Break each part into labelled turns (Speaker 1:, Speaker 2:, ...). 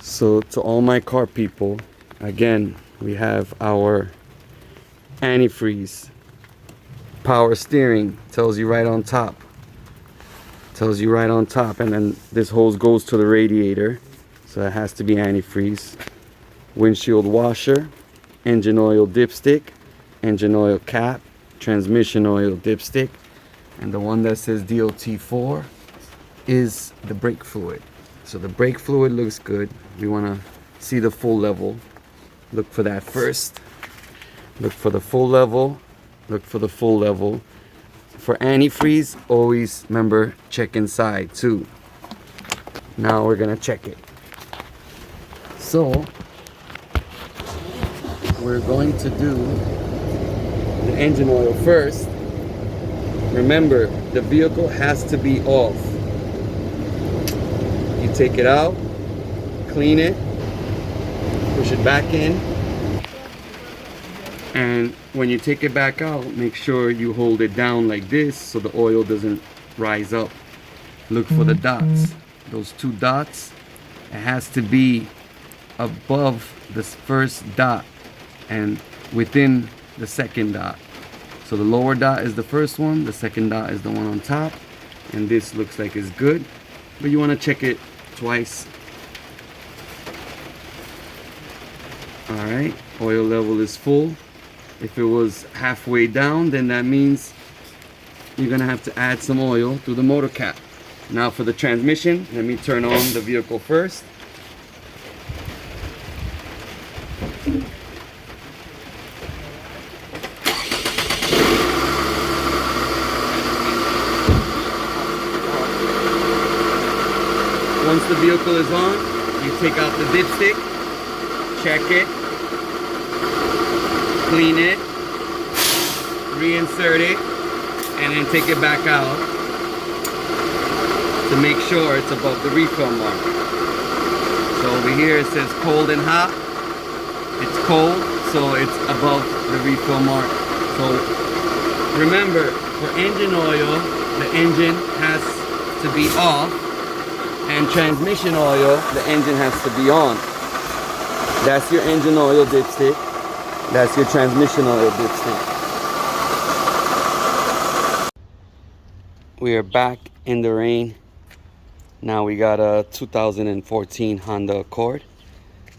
Speaker 1: So to all my car people, again, we have our antifreeze. Power steering tells you right on top. Tells you right on top, and then this hose goes to the radiator, so it has to be antifreeze. Windshield washer, engine oil dipstick, engine oil cap, transmission oil dipstick, and the one that says DOT4 is the brake fluid. So the brake fluid looks good. We want to see the full level. Look for that first. Look for the full level. Look for the full level. For antifreeze, always remember check inside too. Now we're gonna check it. So we're going to do the engine oil first. Remember, the vehicle has to be off. You take it out, clean it, push it back in, and when you take it back out, make sure you hold it down like this so the oil doesn't rise up. Look for the dots. Those two dots, it has to be above this first dot and within the second dot. So the lower dot is the first one, the second dot is the one on top, and this looks like it's good, but you want to check it twice. Alright, oil level is full. If it was halfway down, then that means you're gonna have to add some oil through the motor cap. Now for the transmission, let me turn on the vehicle first. Once the vehicle is on, you take out the dipstick, check it, clean it, reinsert it, and then take it back out to make sure it's above the refill mark. So over here it says cold and hot. It's cold, so it's above the refill mark. So remember, for engine oil, the engine has to be off, and transmission oil, the engine has to be on. That's your engine oil dipstick. That's your transmission oil dipstick. We are back in the rain. Now we got a 2014 Honda Accord.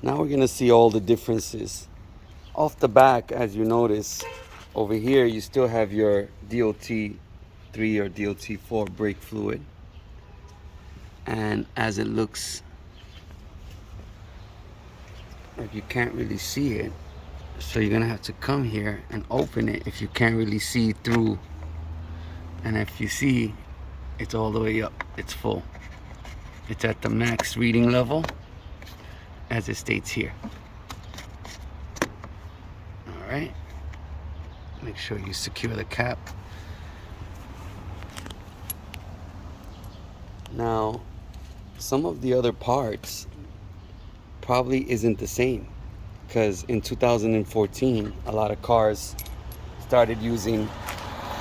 Speaker 1: Now we're gonna see all the differences. Off the back, as you notice, over here you still have your DOT3 or DOT4 brake fluid. And as it looks, like you can't really see it, so you're gonna have to come here and open it if you can't really see through. And if you see, it's all the way up, it's full. It's at the max reading level, as it states here. All right, make sure you secure the cap. Now, some of the other parts probably isn't the same, because in 2014 a lot of cars started using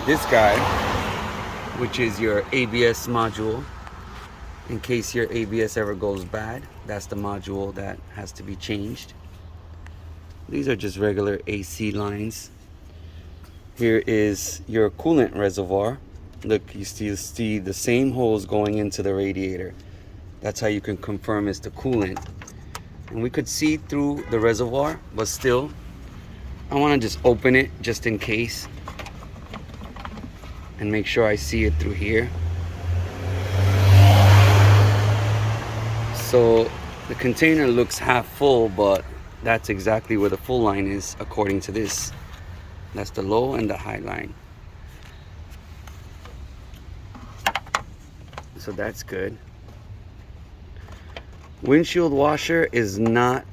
Speaker 1: this guy, which is your ABS module. In case your ABS ever goes bad, that's the module that has to be changed. These are just regular AC lines. Here is your coolant reservoir. Look, you still see the same hose going into the radiator. That's how you can confirm it's the coolant. And we could see through the reservoir, but still, I want to just open it just in case and make sure I see it through here. So the container looks half full, but that's exactly where the full line is according to this. That's the low and the high line. So that's good. Windshield washer is not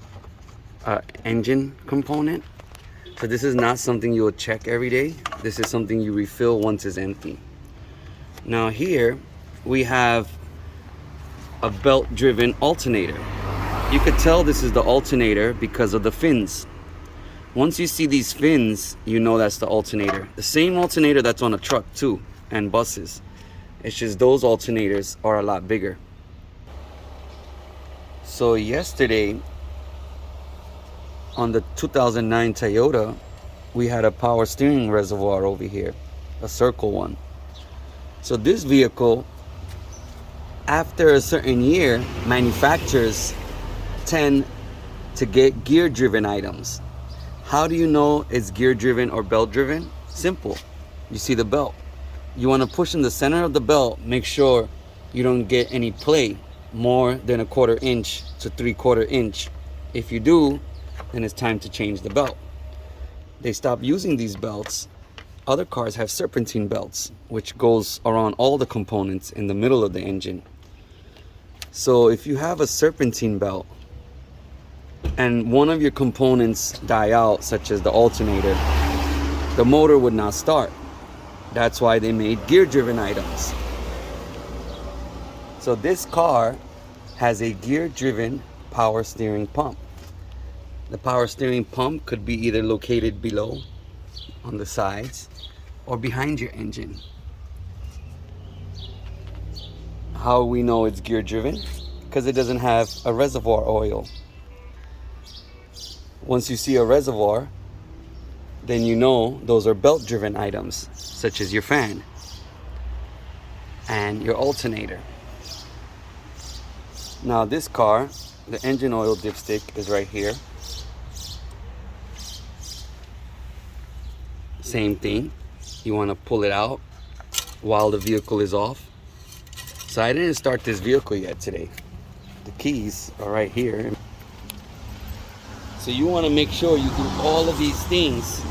Speaker 1: an engine component, so this is not something you will check every day. This is something you refill once it's empty. Now here we have a belt driven alternator. You could tell this is the alternator because of the fins. Once you see these fins, you know that's the alternator. The same alternator that's on a truck too, and buses. It's just those alternators are a lot bigger. So yesterday on the 2009 Toyota, we had a power steering reservoir over here, a circle one. So this vehicle, after a certain year, manufacturers tend to get gear driven items. How do you know it's gear driven or belt driven? Simple. You see the belt. You want to push in the center of the belt, make sure you don't get any play more than 1/4 inch to 3/4 inch. If you do, then it's time to change the belt. They stop using these belts. Other cars have serpentine belts, which goes around all the components in the middle of the engine. So if you have a serpentine belt and one of your components die out, such as the alternator, the motor would not start. That's why they made gear-driven items. So this car has a gear-driven power steering pump. The power steering pump could be either located below, on the sides, or behind your engine. How we know it's gear-driven? Because it doesn't have a reservoir oil. Once you see a reservoir, then you know those are belt-driven items, such as your fan and your alternator. Now this car, the engine oil dipstick is right here. Same thing. You want to pull it out while the vehicle is off. So I didn't start this vehicle yet today. The keys are right here. So you want to make sure you do all of these things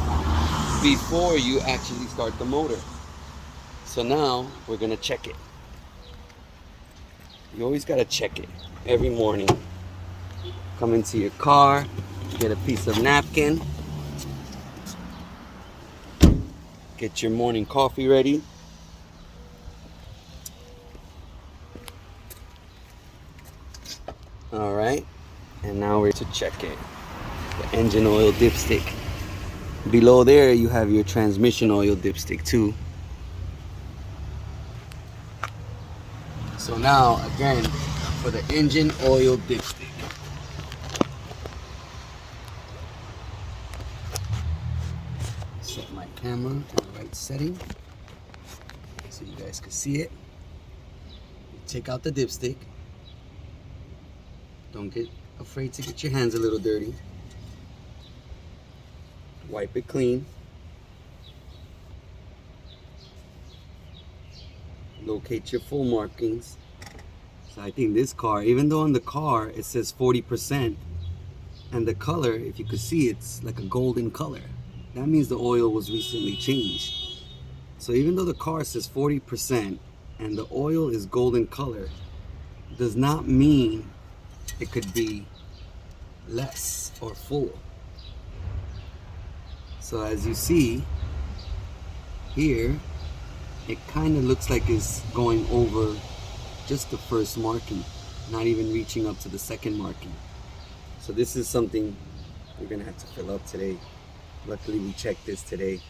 Speaker 1: before you actually start the motor. So now we're going to check it. You always got to check it every morning. Come into your car, get a piece of napkin, get your morning coffee ready. All right, and now we're to check it. The engine oil dipstick. Below there you have your transmission oil dipstick too. So now again, for the engine oil dipstick, set my camera in the right setting so you guys can see it. Take out the dipstick. Don't get afraid to get your hands a little dirty. Wipe it clean. Locate your full markings. So I think this car, even though on the car it says 40%, and the color, if you could see, it's like a golden color. That means the oil was recently changed. So even though the car says 40% and the oil is golden color, does not mean it could be less or full. So as you see here, it kind of looks like it's going over just the first marking, not even reaching up to the second marking. So this is something we're gonna have to fill up today. Luckily we checked this today.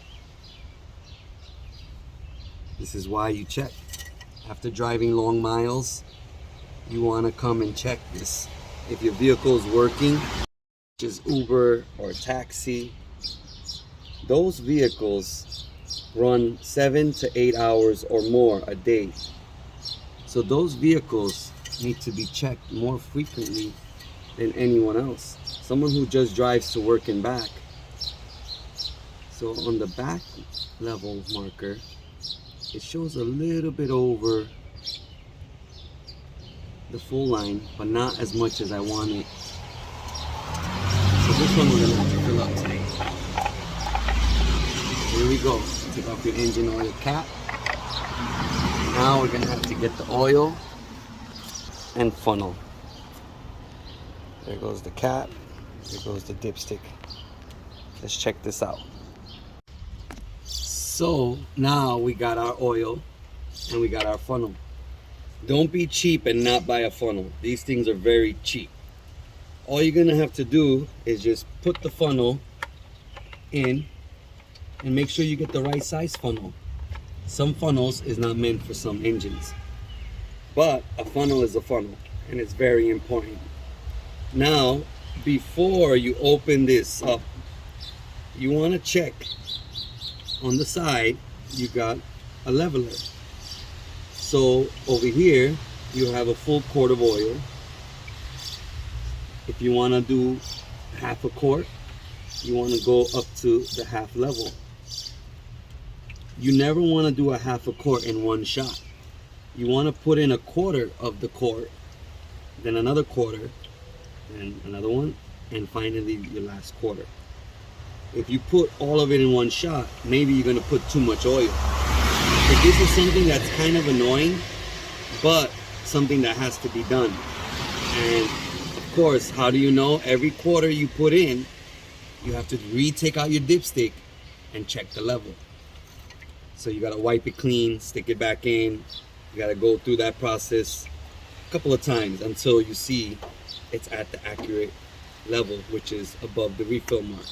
Speaker 1: This is why you check. After driving long miles, you want to come and check this. If your vehicle is working, which is Uber or taxi, those vehicles run 7 to 8 hours or more a day. So those vehicles need to be checked more frequently than anyone else. Someone who just drives to work and back. So on the back level marker, it shows a little bit over the full line, but not as much as I want it. So this one we're gonna have to fill up today. Here we go. Take off your engine oil cap. Now we're gonna have to get the oil and funnel. There goes the cap. There goes the dipstick. Let's check this out. So now we got our oil and we got our funnel. Don't be cheap and not buy a funnel. These things are very cheap. All you're gonna have to do is just put the funnel in and make sure you get the right size funnel. Some funnels is not meant for some engines, but a funnel is a funnel, and it's very important. Now, before you open this up, you want to check on the side, you got a leveler. So over here, you have a full quart of oil. If you want to do half a quart, you want to go up to the half level. You never want to do a half a quart in one shot. You want to put in a quarter of the quart, then another quarter, and another one, and finally your last quarter. If you put all of it in one shot, maybe you're going to put too much oil. So this is something that's kind of annoying, but something that has to be done. And of course, how do you know? Every quarter you put in, you have to take out your dipstick and check the level. So you got to wipe it clean, stick it back in. You got to go through that process a couple of times until you see it's at the accurate level, which is above the refill mark.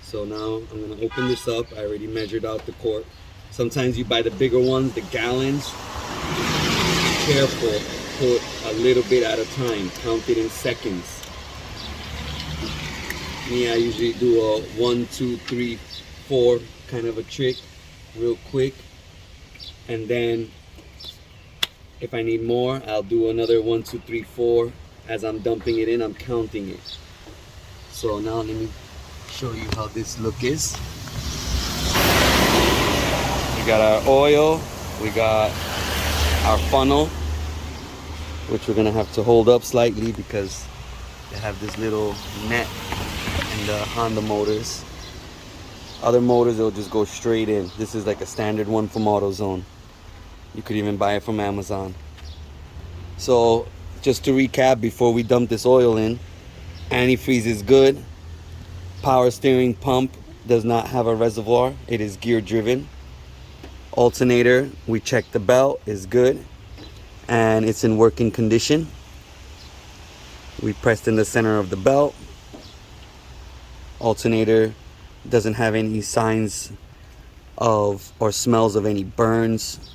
Speaker 1: So now I'm going to open this up. I already measured out the quart. Sometimes you buy the bigger ones, the gallons. Be careful, put a little bit at a time, count it in seconds. Me, I usually do a 1, 2, 3, 4 kind of a trick, real quick. And then if I need more, I'll do another 1, 2, 3, 4. As I'm dumping it in, I'm counting it. So now let me show you how this look is. We got our oil, we got our funnel, which we're gonna have to hold up slightly because they have this little net in the Honda motors. Other motors, they'll just go straight in. This is like a standard one from AutoZone. You could even buy it from Amazon. So just to recap, before we dump this oil in, antifreeze is good. Power steering pump does not have a reservoir. It is gear driven. Alternator, we checked the belt, is good. And it's in working condition. We pressed in the center of the belt. Alternator doesn't have any signs of or smells of any burns.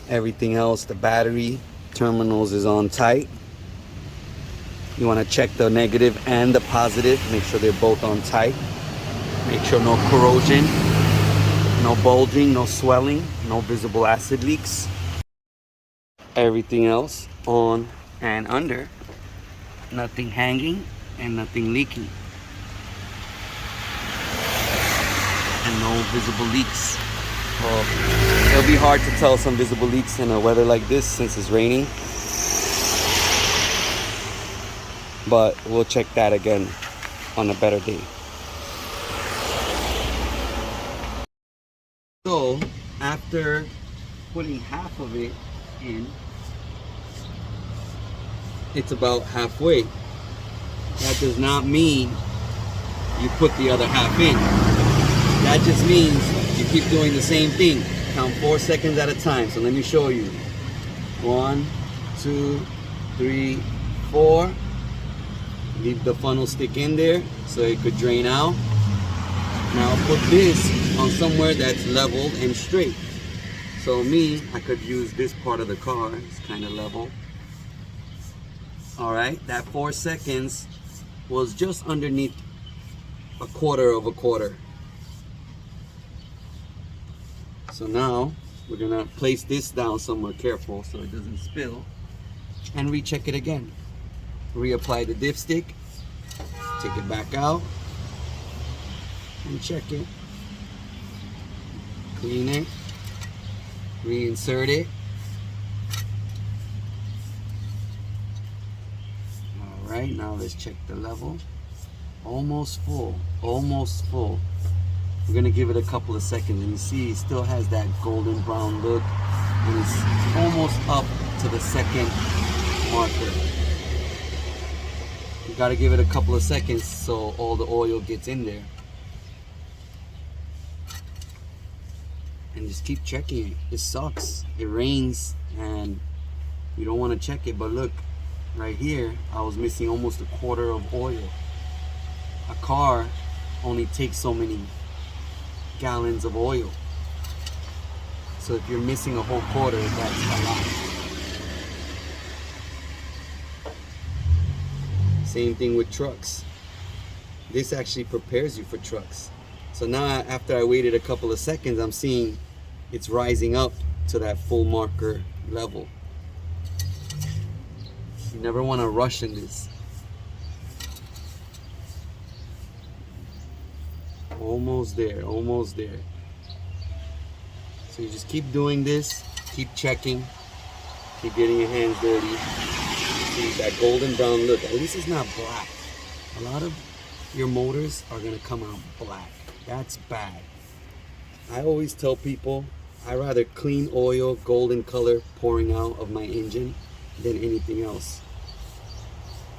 Speaker 1: Everything else, the battery terminals is on tight. You want to check the negative and the positive. Make sure they're both on tight. Make sure no corrosion, no bulging, no swelling, no visible acid leaks. Everything else on and under. Nothing hanging and nothing leaking. And no visible leaks. Well, it'll be hard to tell some visible leaks in a weather like this since it's raining. But we'll check that again on a better day. So, after putting half of it in, it's about halfway. That does not mean you put the other half in. That just means you keep doing the same thing. Count 4 seconds at a time. So let me show you. 1, 2, 3, 4. Leave the funnel stick in there so it could drain out. Now put this on somewhere that's leveled and straight. So me, I could use this part of the car. It's kind of level. All right, that 4 seconds was just underneath a quarter of a quarter. So now we're gonna place this down somewhere careful so it doesn't spill and recheck it again. Reapply the dipstick, take it back out and check it. Clean it, reinsert it. All right, now let's check the level. Almost full, almost full. We're gonna give it a couple of seconds, and you see it still has that golden brown look, and it's almost up to the second marker. You gotta give it a couple of seconds so all the oil gets in there. And just keep checking it. It sucks. It rains and you don't want to check it, but look, right here, I was missing almost a quarter of oil. A car only takes so many gallons of oil. So if you're missing a whole quarter, that's a lot. Same thing with trucks. This actually prepares you for trucks. So now after I waited a couple of seconds, I'm seeing it's rising up to that full marker level. You never want to rush in this. Almost there, almost there. So you just keep doing this, keep checking, keep getting your hands dirty. See that golden brown look, at least it's not black. A lot of your motors are gonna come out black. That's bad. I always tell people I rather clean oil, golden color pouring out of my engine than anything else.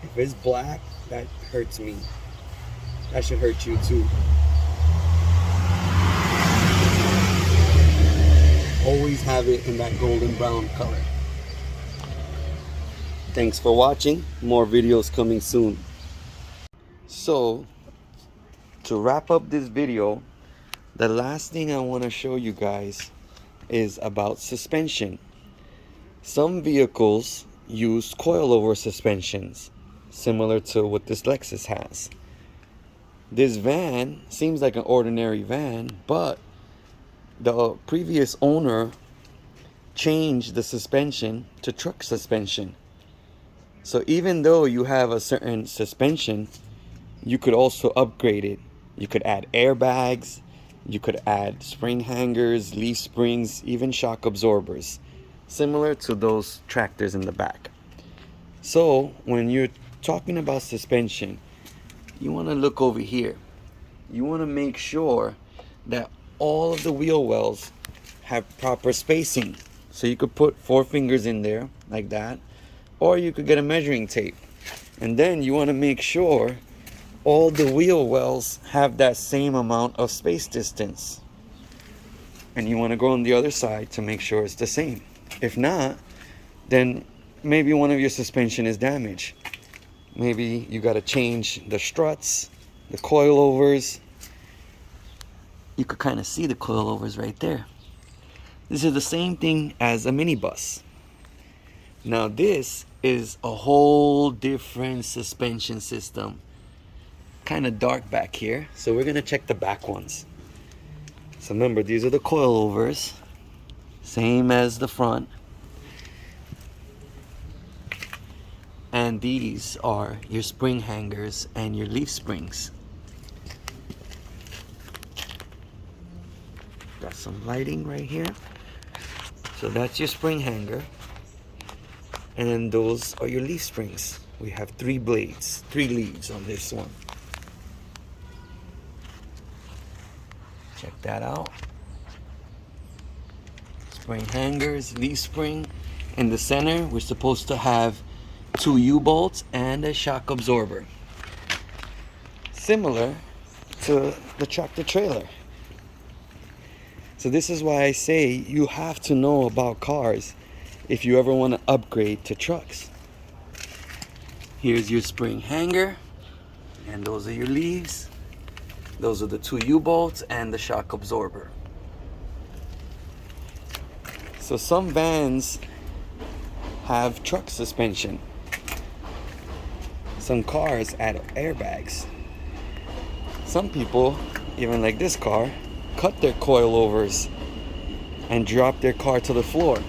Speaker 1: If it's black, that hurts me. That should hurt you too. Always have it in that golden brown color. Thanks for watching. More videos coming soon. So, to wrap up this video, the last thing I want to show you guys is about suspension. Some vehicles use coilover suspensions, similar to what this Lexus has. This van seems like an ordinary van, but the previous owner changed the suspension to truck suspension. So even though you have a certain suspension, you could also upgrade it. You could add airbags, you could add spring hangers, leaf springs, even shock absorbers, similar to those tractors in the back. So when you're talking about suspension, you want to look over here. You want to make sure that all of the wheel wells have proper spacing. So you could put 4 fingers in there like that, or you could get a measuring tape. And then you want to make sure all the wheel wells have that same amount of space distance. And you want to go on the other side to make sure it's the same. If not, then maybe one of your suspension is damaged. Maybe you got to change the struts, the coilovers. You could kind of see the coilovers right there. This is the same thing as a minibus. Now this is a whole different suspension system. Kind of dark back here, so we're gonna check the back ones. So remember, these are the coilovers, same as the front. And these are your spring hangers and your leaf springs. Got some lighting right here. So that's your spring hanger. And those are your leaf springs. We have 3 blades, 3 leads on this one. Check that out. Spring hangers, leaf spring. In the center, we're supposed to have 2 U-bolts and a shock absorber. Similar to the tractor trailer. So this is why I say you have to know about cars if you ever want to upgrade to trucks. Here's your spring hanger, and those are your leaves. Those are the 2 U-bolts and the shock absorber. So some vans have truck suspension. Some cars add airbags. Some people, even like this car, cut their coilovers and drop their car to the floor.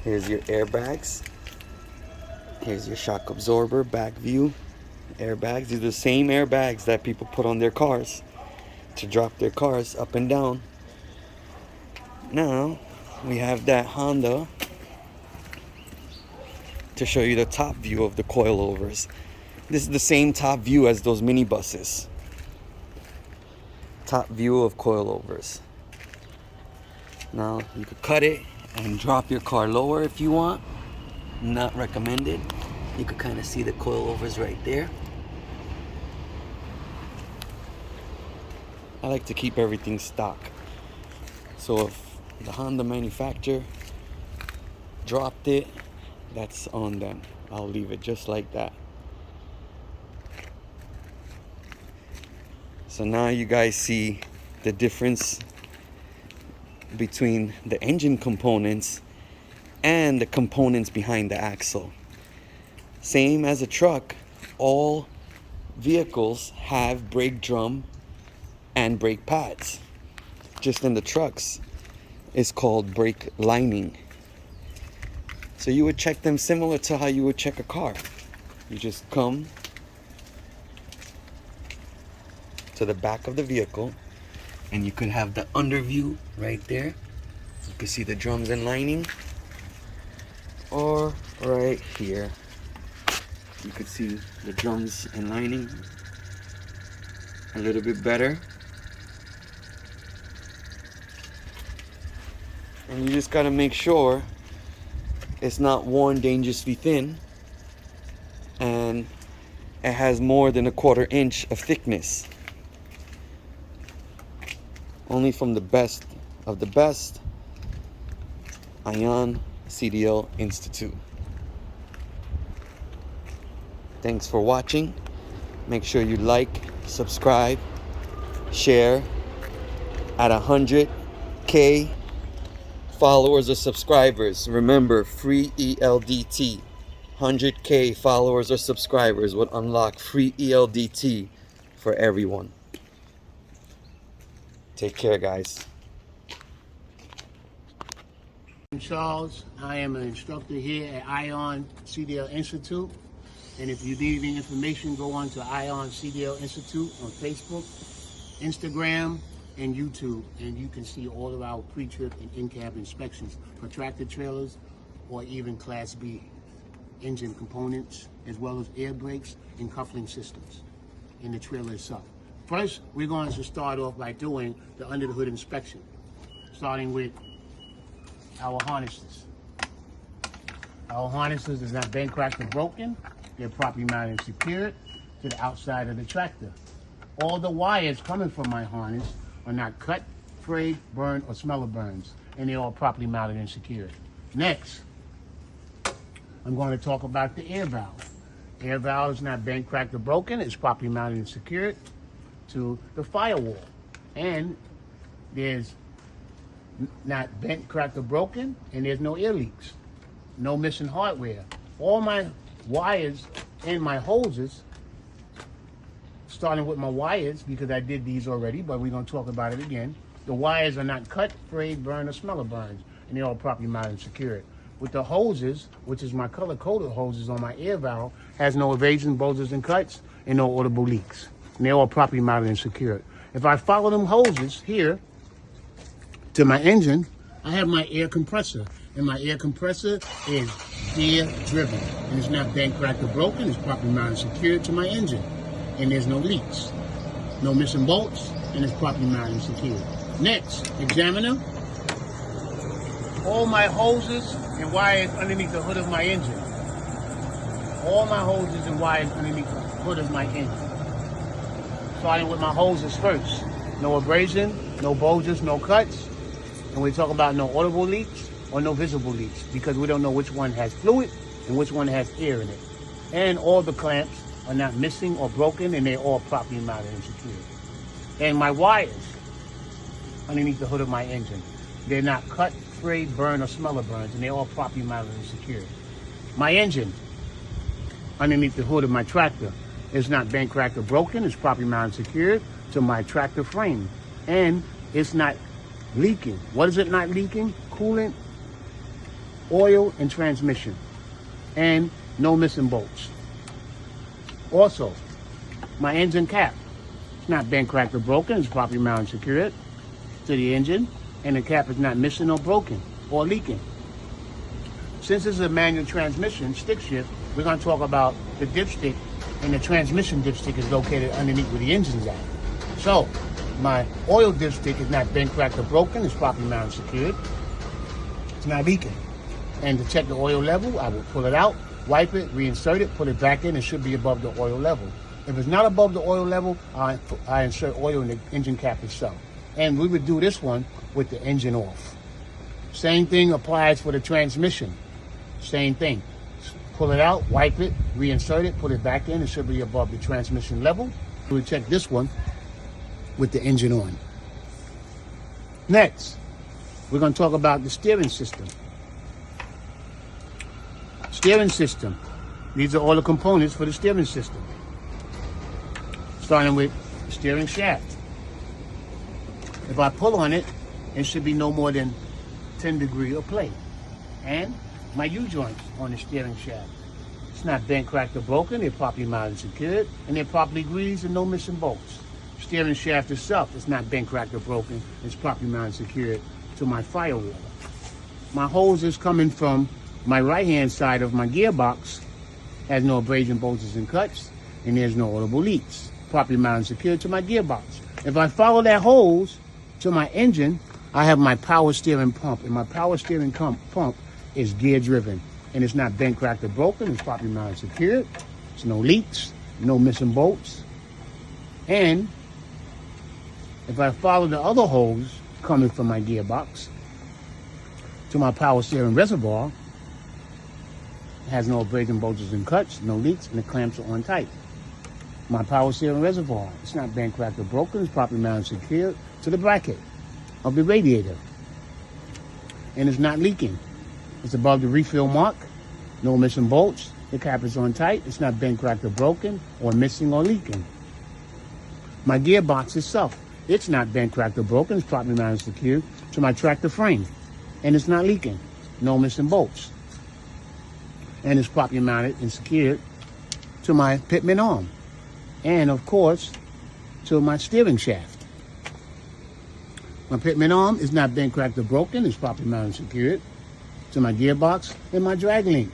Speaker 1: Here's your airbags. Here's your shock absorber, back view. Airbags, these are the same airbags that people put on their cars to drop their cars up and down. Now we have that Honda to show you the top view of the coilovers. This is the same top view as those minibuses. Top view of coilovers. Now you could cut it and drop your car lower if you want. Not recommended. You could kind of see the coilovers right there. I like to keep everything stock. So if the Honda manufacturer dropped it, that's on them. I'll leave it just like that. So now you guys see the difference between the engine components and the components behind the axle. Same as a truck, all vehicles have brake drum and brake pads. Just in the trucks, it's called brake lining. So you would check them similar to how you would check a car. You just come to the back of the vehicle, and you could have the under view right there. You can see the drums and lining. Or right here, you could see the drums and lining a little bit better. And you just gotta make sure it's not worn dangerously thin, and it has more than 1/4 inch of thickness. Only from the best of the best, Ayaan CDL Institute. Thanks for watching. Make sure you like, subscribe, share. At 100K followers or subscribers, remember, free ELDT. 100K followers or subscribers would unlock free ELDT for everyone. Take care, guys.
Speaker 2: I'm Charles. I am an instructor here at Ayaan CDL Institute. And if you need any information, go on to Ayaan CDL Institute on Facebook, Instagram, and YouTube. And you can see all of our pre-trip and in-cab inspections for tractor trailers or even Class B engine components, as well as air brakes and coupling systems in the trailer itself. First, we're going to start off by doing the under the hood inspection, starting with our harnesses. Our harnesses is not bent, cracked, or broken. They're properly mounted and secured to the outside of the tractor. All the wires coming from my harness are not cut, frayed, burned, or smell of burns, and they're all properly mounted and secured. Next, I'm going to talk about the air valve. Air valve is not bent, cracked, or broken. It's properly mounted and secured to the firewall. And there's not bent, cracked, or broken, and there's no air leaks. No missing hardware. All my wires and my hoses, starting with my wires, because I did these already, but we're going to talk about it again. The wires are not cut, frayed, burned, or smell of burns, and they're all properly mounted and secured. With the hoses, which is my color-coded hoses on my air valve, has no evasions, bulges, and cuts, and no audible leaks. And they're all properly mounted and secured. If I follow them hoses here to my engine, I have my air compressor. And my air compressor is gear driven. And it's not bent, cracked, or broken. It's properly mounted and secured to my engine. And there's no leaks. No missing bolts, and it's properly mounted and secured. Next, examiner. All my hoses and wires underneath the hood of my engine. All my hoses and wires underneath the hood of my engine. Starting with my hoses first. No abrasion, no bulges, no cuts. And we talk about no audible leaks or no visible leaks, because we don't know which one has fluid and which one has air in it. And all the clamps are not missing or broken, and they're all properly mounted and secured. And my wires underneath the hood of my engine, they're not cut, frayed, burned, or smell of burns, and they're all properly mounted and secured. My engine underneath the hood of my tractor is not bent, cracked, or broken. It's properly mounted and secured to my tractor frame. And it's not leaking. What is it not leaking? Coolant, oil, and transmission. And no missing bolts. Also, my engine cap, it's not bent, cracked, or broken. It's properly mounted and secured to the engine. And the cap is not missing or broken or leaking. Since this is a manual transmission, stick shift, we're going to talk about the dipstick, and the transmission dipstick is located underneath where the engine's at. So, my oil dipstick is not bent, cracked, or broken. It's properly mounted and secured. It's not leaking. And to check the oil level, I will pull it out, wipe it, reinsert it, put it back in. It should be above the oil level. If it's not above the oil level, I insert oil in the engine cap itself. And we would do this one with the engine off. Same thing applies for the transmission. Same thing. Pull it out, wipe it, reinsert it, put it back in. It should be above the transmission level. We would check this one with the engine on. Next, we're going to talk about the steering system. Steering system. These are all the components for the steering system. Starting with the steering shaft. If I pull on it, it should be no more than 10 degree of play. And my U-joints on the steering shaft. It's not bent, cracked, or broken. They're properly mounted and secured, and they're properly greased and no missing bolts. Steering shaft itself is not bent, cracked, or broken. It's properly mounted and secured to my firewall. My hose is coming from my right-hand side of my gearbox. Has no abrasion, bulges, and cuts, and there's no audible leaks. Properly mounted and secured to my gearbox. If I follow that hose to my engine, I have my power steering pump, and my power steering pump is gear driven, and it's not bent, cracked, or broken. It's properly mounted and secured. There's no leaks, no missing bolts. And if I follow the other hose coming from my gearbox to my power steering reservoir, it has no abrasion, bulges, and cuts, no leaks, and the clamps are on tight. My power steering reservoir, it's not bent, cracked, or broken. It's properly mounted and secured to the bracket of the radiator. And it's not leaking. It's above the refill mark, no missing bolts. The cap is on tight. It's not bent, cracked, or broken, or missing or leaking. My gearbox itself, it's not bent, cracked, or broken. It's properly mounted and secured to my tractor frame. And it's not leaking. No missing bolts. And it's properly mounted and secured to my pitman arm. And of course, to my steering shaft. My pitman arm is not bent, cracked, or broken. It's properly mounted and secured to my gearbox and my drag link.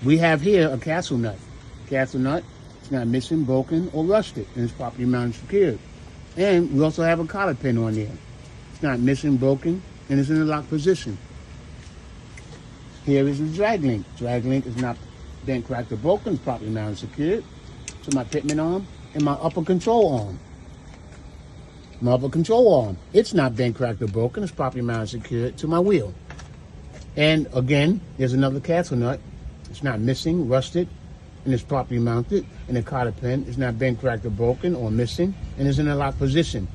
Speaker 2: We have here a castle nut. Castle nut is not missing, broken, or rusted, and it's properly mounted and secured. And we also have a collar pin on there. It's not missing, broken, and it's in the locked position. Here is the drag link. Drag link is not bent, cracked, or broken. It's properly mounted and secured to my pitman arm and my upper control arm. My upper control arm, it's not bent, cracked, or broken. It's properly mounted and secured to my wheel. And again, there's another castle nut. It's not missing, rusted, and it's properly mounted. And the cotter pin is not bent, cracked, or broken, or missing, and is in a locked position.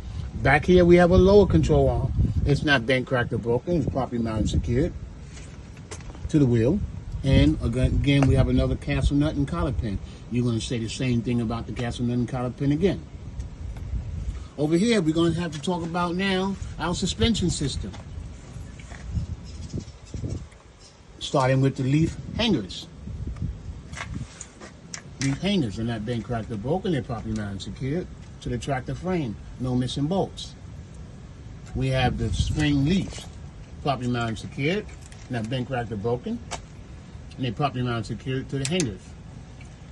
Speaker 2: Back here, we have a lower control arm. It's not bent, cracked, or broken. It's properly mounted and secured to the wheel. And again, we have another castle nut and collar pin. You're going to say the same thing about the castle nut and collar pin again. Over here, we're going to have to talk about now our suspension system. Starting with the leaf hangers. Leaf hangers are not bent, cracked, or broken. They're properly mounted and secured to the tractor frame. No missing bolts. We have the spring leaves, properly mounted and secured, not bent, cracked, or broken. And they're properly mounted and secured to the hangers.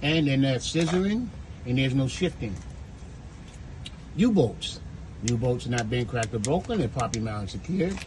Speaker 2: And they're not scissoring, and there's no shifting. U-bolts. U-bolts are not bent, cracked, or broken. They're properly mounted and secured